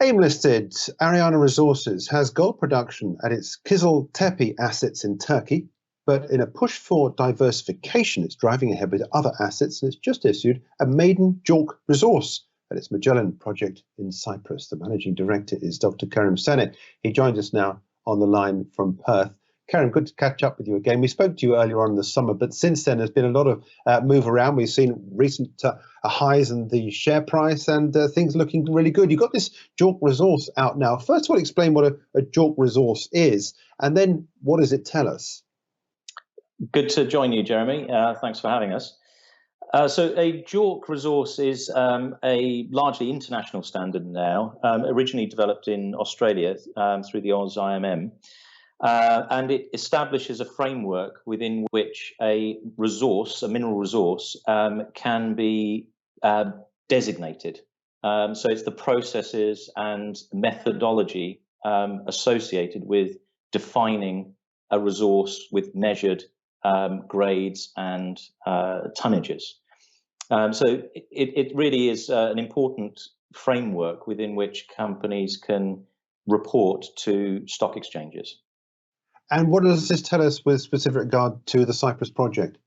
AIM-listed Ariana Resources has gold production at its Kızıltepe assets in Turkey, but in a push for diversification, it's driving ahead with other assets, and it's just issued a maiden JORC resource at its Magellan project in Cyprus. The managing director is Dr Kerim Sener. He joins us now on the line from Perth. Kerim, good to catch up with you again. We spoke to you earlier on in the summer, but since then there's been a lot of move around. We've seen recent highs in the share price and things looking really good. You've got this JORC resource out now. First of all, explain what a JORC resource is, and then what does it tell us? Good to join you, Jeremy. Thanks for having us. So a JORC resource is a largely international standard now, originally developed in Australia through the Oz IMM. And it establishes a framework within which a resource, a mineral resource, can be designated. So it's the processes and methodology associated with defining a resource with measured grades and tonnages. So it really is an important framework within which companies can report to stock exchanges. And what does this tell us with specific regard to the Cyprus project?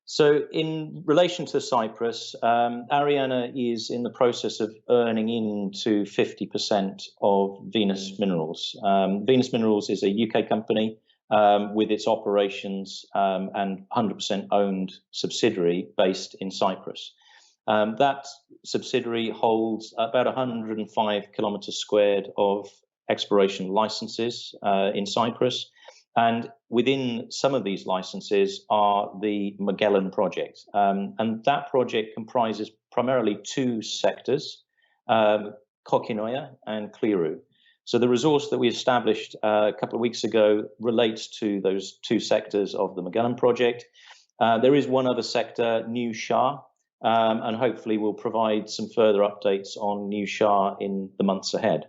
So in relation to Cyprus, Ariana is in the process of earning into 50% of Venus Minerals. Venus Minerals is a UK company with its operations and 100% owned subsidiary based in Cyprus. That subsidiary holds about 105 kilometres squared of exploration licenses in Cyprus, and within some of these licenses are the Magellan project, and that project comprises primarily two sectors, Kokinoya and Kliru. So the resource that we established a couple of weeks ago relates to those two sectors of the Magellan project. There is one other sector, New Shah, and hopefully we'll provide some further updates on New Shah in the months ahead.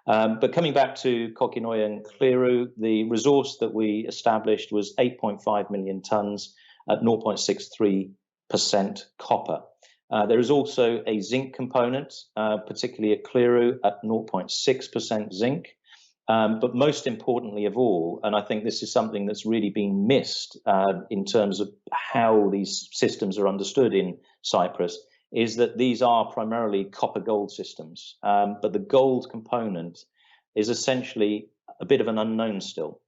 But coming back to Kokinoya and Kliru, the resource that we established was 8.5 million tonnes at 0.63% copper. There is also a zinc component, particularly at Kliru at 0.6% zinc. But most importantly of all, and I think this is something that's really been missed in terms of how these systems are understood in Cyprus, is that these are primarily copper gold systems, but the gold component is essentially a bit of an unknown still.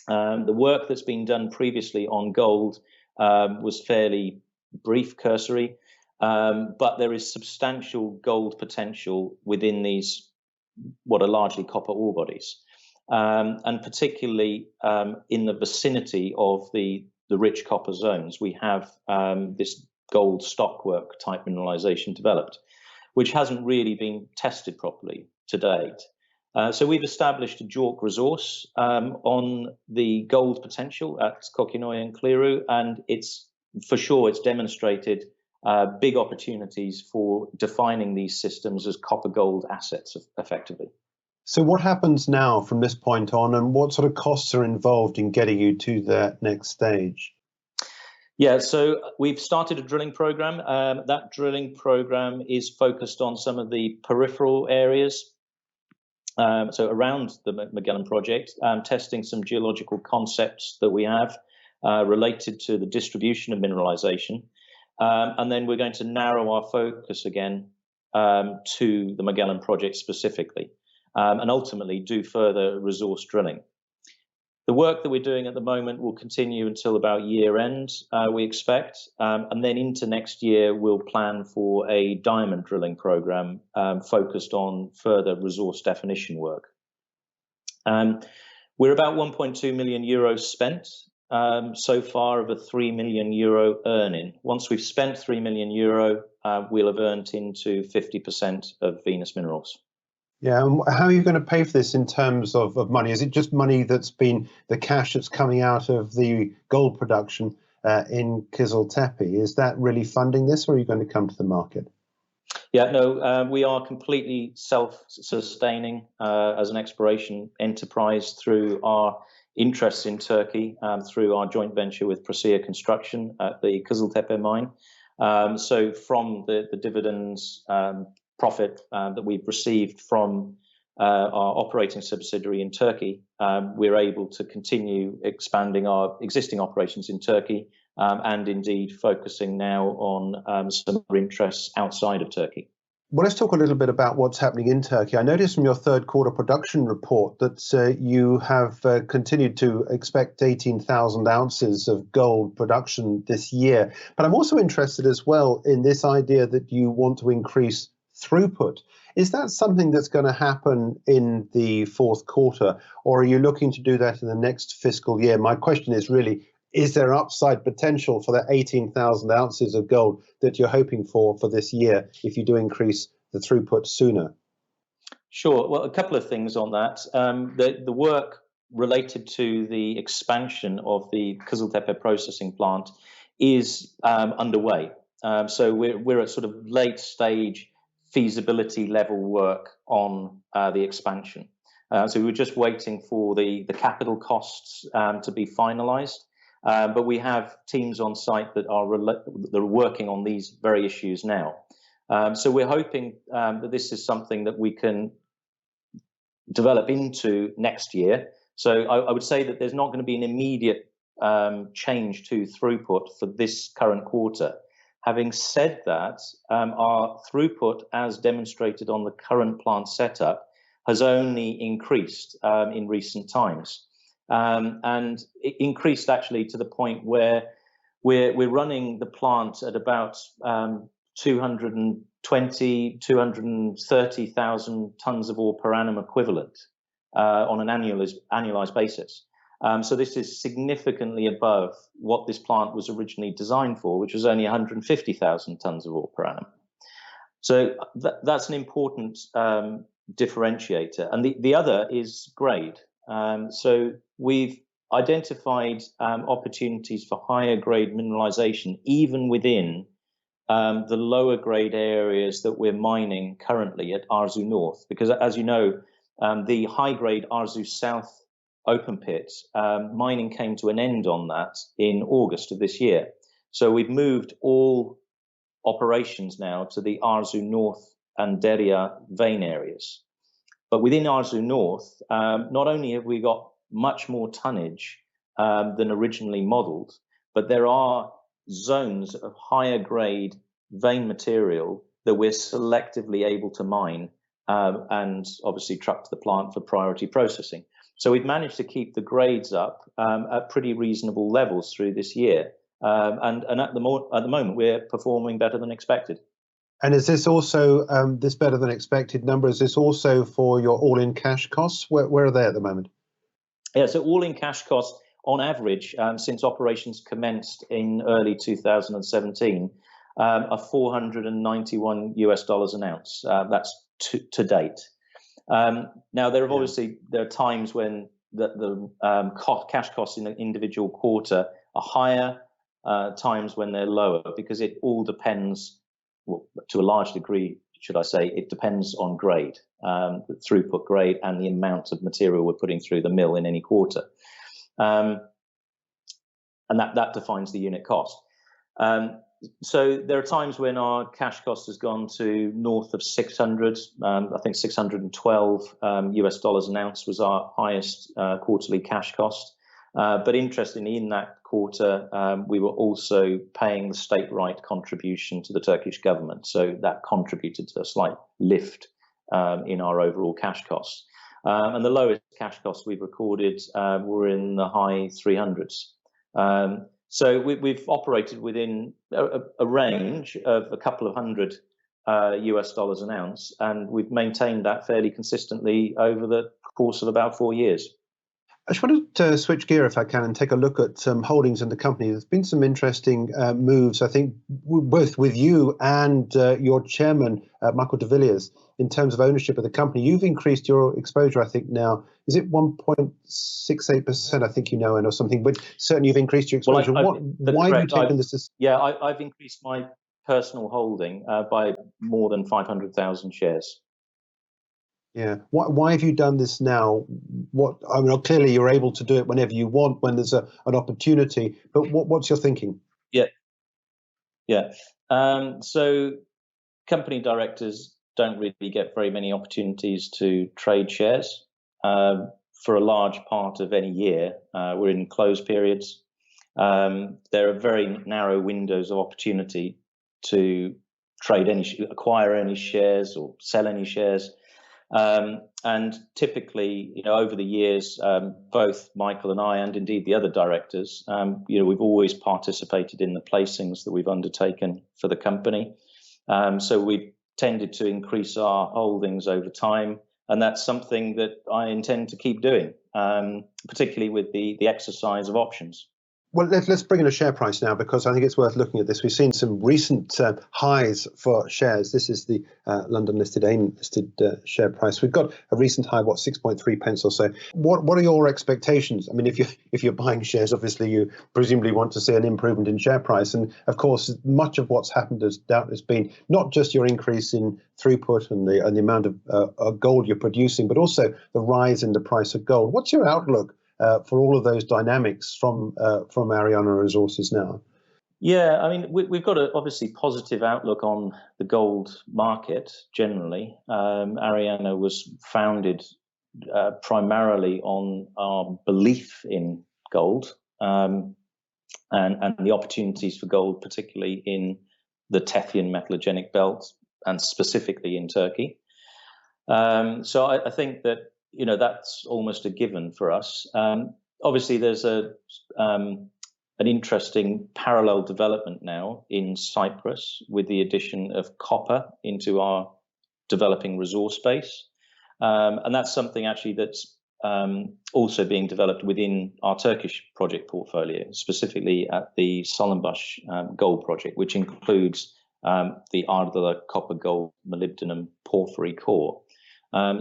The work that's been done previously on gold was fairly brief, cursory, but there is substantial gold potential within these, what are largely copper ore bodies, and particularly in the vicinity of the rich copper zones. We have this gold stockwork type mineralization developed, which hasn't really been tested properly to date. So we've established a JORC resource on the gold potential at Kokinoya and Kliru, and it's demonstrated big opportunities for defining these systems as copper gold assets effectively. So what happens now from this point on, and what sort of costs are involved in getting you to that next stage? Yeah, so we've started a drilling program. That drilling program is focused on some of the peripheral areas, so around the Magellan project, testing some geological concepts that we have related to the distribution of mineralization. And then we're going to narrow our focus again to the Magellan project specifically, and ultimately do further resource drilling. The work that we're doing at the moment will continue until about year end, we expect, and then into next year we'll plan for a diamond drilling program focused on further resource definition work. We're about 1.2 million euros spent so far of a 3 million euro earning. Once we've spent 3 million euro, we'll have earned into 50% of Venus Minerals. Yeah, and how are you going to pay for this in terms of money? Is it just money that's been the cash that's coming out of the gold production in Kızıltepe? Is that really funding this, or are you going to come to the market? Yeah, no, we are completely self-sustaining as an exploration enterprise through our interests in Turkey, through our joint venture with Prosia Construction at the Kızıltepe mine. So from the dividends profit that we've received from our operating subsidiary in Turkey, we're able to continue expanding our existing operations in Turkey and indeed focusing now on some other interests outside of Turkey. Well, let's talk a little bit about what's happening in Turkey. I noticed from your third quarter production report that you have continued to expect 18,000 ounces of gold production this year. But I'm also interested as well in this idea that you want to increase throughput. Is that something that's going to happen in the fourth quarter, or are you looking to do that in the next fiscal year? My question is really, is there upside potential for that 18,000 ounces of gold that you're hoping for this year if you do increase the throughput sooner? Sure. Well, a couple of things on that. The work related to the expansion of the Kızıltepe processing plant is underway. So we're at sort of late stage feasibility level work on the expansion. So we're just waiting for the capital costs to be finalized. But we have teams on site that are working on these very issues now. So we're hoping that this is something that we can develop into next year. So I would say that there's not going to be an immediate change to throughput for this current quarter. Having said that, our throughput, as demonstrated on the current plant setup, has only increased in recent times. And it increased actually to the point where we're running the plant at about 230,000 tons of ore per annum equivalent on an annualized basis. So this is significantly above what this plant was originally designed for, which was only 150,000 tons of ore per annum. So that's an important differentiator. And the other is grade. So we've identified opportunities for higher grade mineralization, even within the lower grade areas that we're mining currently at Arzu North, because as you know, the high grade Arzu South open pit mining came to an end on that in August of this year. So we've moved all operations now to the Arzu North and Derya vein areas. But within Arzu North, not only have we got much more tonnage than originally modeled, but there are zones of higher grade vein material that we're selectively able to mine and obviously truck to the plant for priority processing. So we've managed to keep the grades up at pretty reasonable levels through this year. And at the moment, we're performing better than expected. And is this also, this better than expected number, is this also for your all-in cash costs? Where are they at the moment? Yeah, so all-in cash costs on average, since operations commenced in early 2017, are $491 an ounce. That's to date. Now, there are times when the cash costs in an individual quarter are higher, times when they're lower, because it all depends. Well, to a large degree, should I say, it depends on grade, the throughput grade and the amount of material we're putting through the mill in any quarter. And that defines the unit cost. So there are times when our cash cost has gone to north of 600, I think $612 an ounce was our highest quarterly cash cost. But interestingly, in that quarter, we were also paying the state right contribution to the Turkish government. So that contributed to a slight lift in our overall cash costs. And the lowest cash costs we've recorded were in the high 300s. So we've operated within a range of a couple of hundred US dollars an ounce, and we've maintained that fairly consistently over the course of about 4 years. I just wanted to switch gear, if I can, and take a look at some holdings in the company. There's been some interesting moves, I think, both with you and your chairman, Michael de Villiers, in terms of ownership of the company. You've increased your exposure, I think now, is it 1.68%, I think you know, or something, but certainly you've increased your exposure. Why have you taken this? Yeah, I've increased my personal holding by more than 500,000 shares. Yeah. Why have you done this now? I mean, clearly you're able to do it whenever you want, when there's an opportunity. But what's your thinking? Yeah. So, company directors don't really get very many opportunities to trade shares for a large part of any year. We're in closed periods. There are very narrow windows of opportunity to acquire any shares or sell any shares. And typically, over the years, both Michael and I, and indeed the other directors, we've always participated in the placings that we've undertaken for the company. So we've tended to increase our holdings over time, and that's something that I intend to keep doing, particularly with the exercise of options. Well, let's bring in a share price now, because I think it's worth looking at this. We've seen some recent highs for shares. This is the London-listed, AIM-listed share price. We've got a recent high, 6.3 pence or so. What are your expectations? I mean, if you're buying shares, obviously you presumably want to see an improvement in share price. And of course, much of what's happened has doubtless been not just your increase in throughput and the amount of gold you're producing, but also the rise in the price of gold. What's your outlook for all of those dynamics from Ariana Resources now? Yeah, I mean, we've got a obviously positive outlook on the gold market generally. Ariana was founded primarily on our belief in gold and the opportunities for gold, particularly in the Tethyan metallogenic belt and specifically in Turkey. So I think that that's almost a given for us. Obviously, there's an interesting parallel development now in Cyprus with the addition of copper into our developing resource base. And that's something actually that's also being developed within our Turkish project portfolio, specifically at the Solunbaş gold project, which includes the Ardalı copper gold molybdenum porphyry core.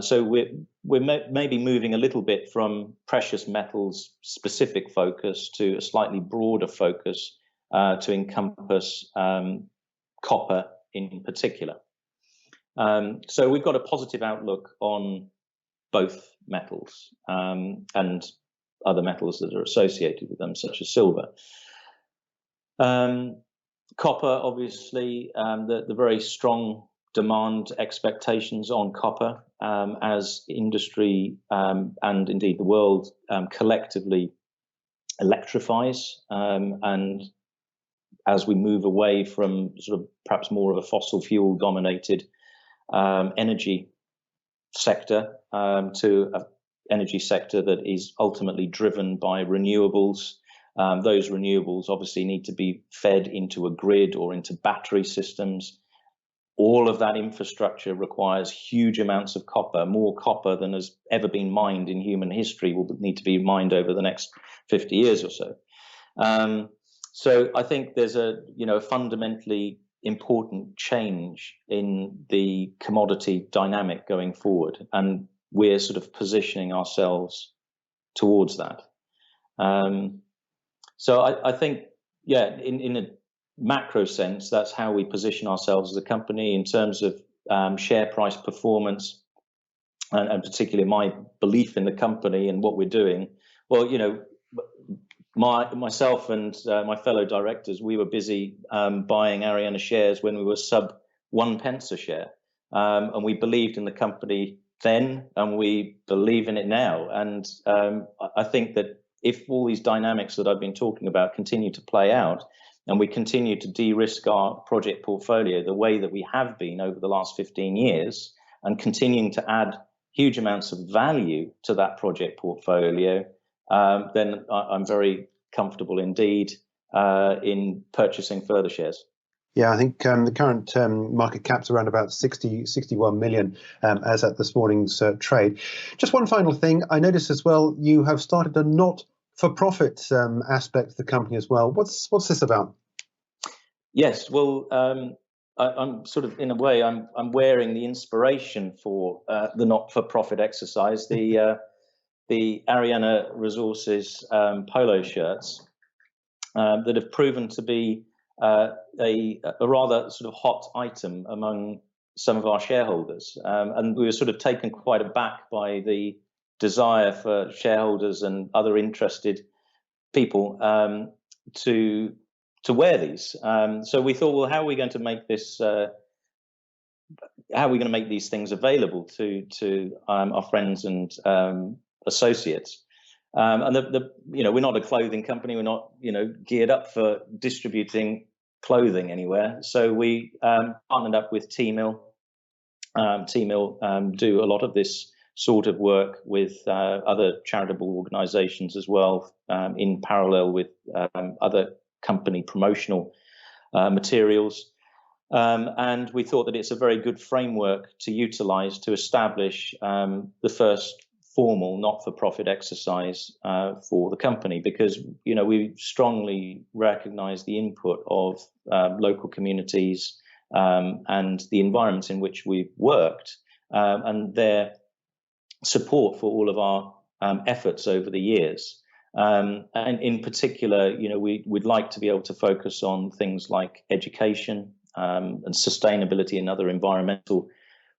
So we're maybe moving a little bit from precious metals specific focus to a slightly broader focus to encompass copper in particular. So we've got a positive outlook on both metals and other metals that are associated with them, such as silver. Copper, obviously, the very strong demand expectations on copper as industry and indeed the world collectively electrifies, and as we move away from sort of perhaps more of a fossil fuel dominated energy sector to an energy sector that is ultimately driven by renewables. Those renewables obviously need to be fed into a grid or into battery systems. All of that infrastructure requires huge amounts of copper, more copper than has ever been mined in human history will need to be mined over the next 50 years or so. So I think there's a fundamentally important change in the commodity dynamic going forward, and we're sort of positioning ourselves towards that. So I think, in a macro sense, that's how we position ourselves as a company in terms of share price performance, and particularly my belief in the company and what we're doing. Well, myself and my fellow directors, we were busy buying Ariana shares when we were sub 1 pence a share, and we believed in the company then, and we believe in it now. And I think that if all these dynamics that I've been talking about continue to play out, and we continue to de-risk our project portfolio the way that we have been over the last 15 years, and continuing to add huge amounts of value to that project portfolio, then I'm very comfortable indeed in purchasing further shares. Yeah, I think the current market cap's around about 61 million as at this morning's trade. Just one final thing, I noticed as well, you have started a not-for-profit aspect of the company as well. What's this about? Yes, well, I'm sort of, in a way, I'm wearing the inspiration for the not-for-profit exercise, the Ariana Resources polo shirts that have proven to be a rather sort of hot item among some of our shareholders. And we were sort of taken quite aback by the desire for shareholders and other interested people to wear these. So we thought, well, how are we going to make this how are we going to make these things available to our friends and associates? And we're not a clothing company. We're not geared up for distributing clothing anywhere. So we partnered up with T-Mill. T-Mill do a lot of this sort of work with other charitable organisations as well, in parallel with other company promotional materials. And we thought that it's a very good framework to utilise to establish the first formal not-for-profit exercise for the company, because we strongly recognise the input of local communities and the environments in which we've worked, and their support for all of our efforts over the years. And in particular, we'd like to be able to focus on things like education and sustainability and other environmental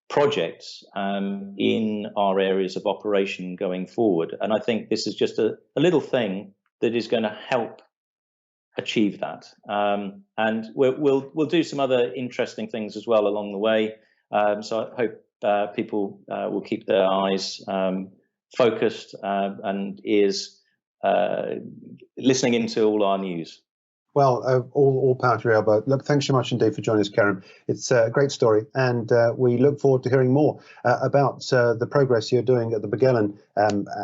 projects in our areas of operation going forward. And I think this is just a little thing that is going to help achieve that. And we'll do some other interesting things as well along the way. So I hope people will keep their eyes focused and ears listening into all our news. Well, all power to your elbow. Look, thanks so much indeed for joining us, Kerim. It's a great story, and we look forward to hearing more about the progress you're doing at the Magellan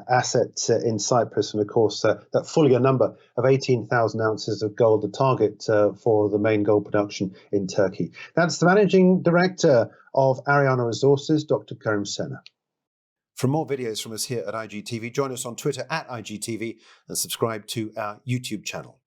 asset in Cyprus, and of course that fully a number of 18,000 ounces of gold, the target for the main gold production in Turkey. That's the Managing Director of Ariana Resources, Dr. Kerim Sener. For more videos from us here at IGTV, join us on Twitter at IGTV and subscribe to our YouTube channel.